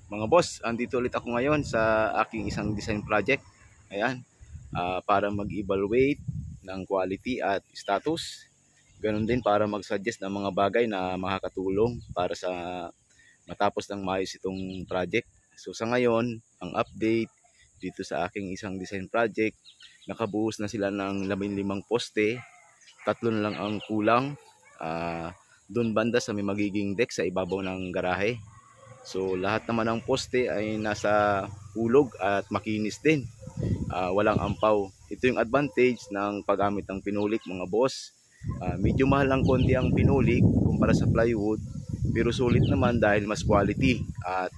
Mga boss, andito ulit ako ngayon sa aking isang design project. Ayan, para mag-evaluate ng quality at status. Ganun din para mag-suggest ng mga bagay na makakatulong para sa matapos ng maayos itong project. So sa ngayon, ang update dito sa aking isang design project, nakabuhos na sila ng 15 poste, 3 na lang ang kulang. Doon banda sa may magiging deck sa ibabaw ng garahe. So lahat naman ng poste ay nasa hulog at makinis din. Walang ampaw. Ito yung advantage ng paggamit ng pinulik, mga boss. Medyo mahal lang konti ang pinulik kumpara sa plywood, pero sulit naman dahil mas quality at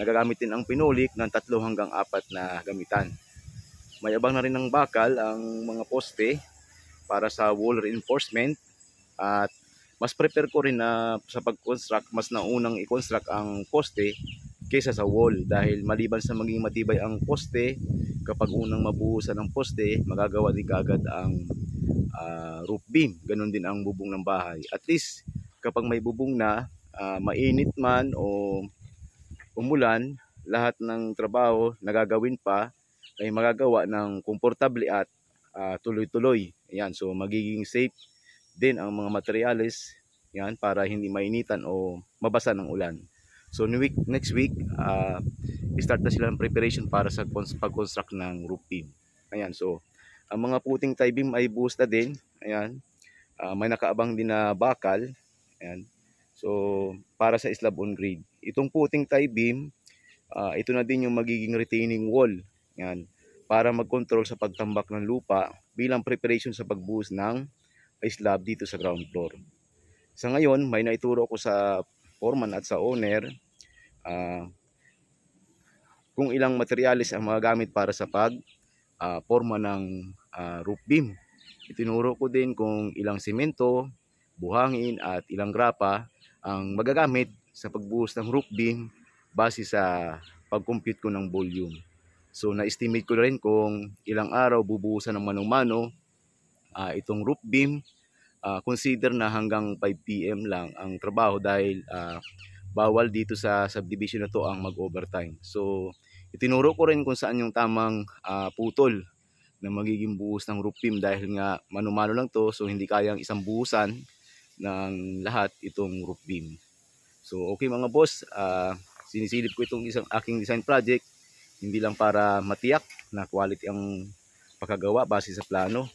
nagagamit din ang pinulik ng 3 hanggang 4 na gamitan. May abang na rin ng bakal ang mga poste para sa wall reinforcement, at mas prepare ko rin na sa pag-construct, mas naunang i-construct ang poste kaysa sa wall, dahil maliban sa maging matibay ang poste, kapag unang mabuhusan ng poste, magagawa din kaagad ang roof beam. Ganon din ang bubong ng bahay. At least kapag may bubong na, mainit man o umulan, lahat ng trabaho nagagawin pa ay magagawa ng komportable at tuloy-tuloy. Ayan, so magiging safe din ang mga materyales yan para hindi mainitan o mabasa ng ulan. So next week, start na sila ng preparation para sa pag-construct ng roof beam. Ayan, so ang mga puting tie beam ay buhos na din. Ayan, may nakaabang din na bakal. Ayan, so para sa slab on grade. Itong puting tie beam, ito na din yung magiging retaining wall. Ayan, para mag-control sa pagtambak ng lupa bilang preparation sa pagbuhos ng slab dito sa ground floor. Sa ngayon, may naituro ko sa foreman at sa owner kung ilang materyales ang magagamit para sa forma ng roof beam. Itinuro ko din kung ilang simento, buhangin at ilang grapa ang magagamit sa pagbuhos ng roof beam base sa pag-compute ko ng volume. So na-estimate ko na rin kung ilang araw bubuhusan ng manong-mano itong roof beam. Consider na hanggang 5 PM lang ang trabaho dahil bawal dito sa subdivision na to ang mag-overtime. So itinuro ko rin kung saan yung tamang putol na magiging buhos ng roof beam, dahil nga mano-mano lang to, so hindi kayang isang buhusan ng lahat itong roof beam. So okay mga boss, sinisilip ko itong isang aking design project hindi lang para matiyak na quality ang pagkagawa base sa plano,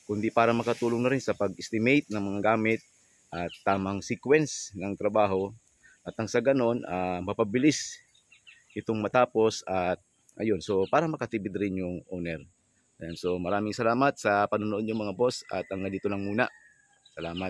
kundi para makatulong na rin sa pag-estimate ng mga gamit at tamang sequence ng trabaho, at nang sa ganon mapabilis itong matapos. At ayun, so para makatipid rin yung owner. Ayan, so maraming salamat sa panonood nyo mga boss, at hanggang dito lang muna. Salamat.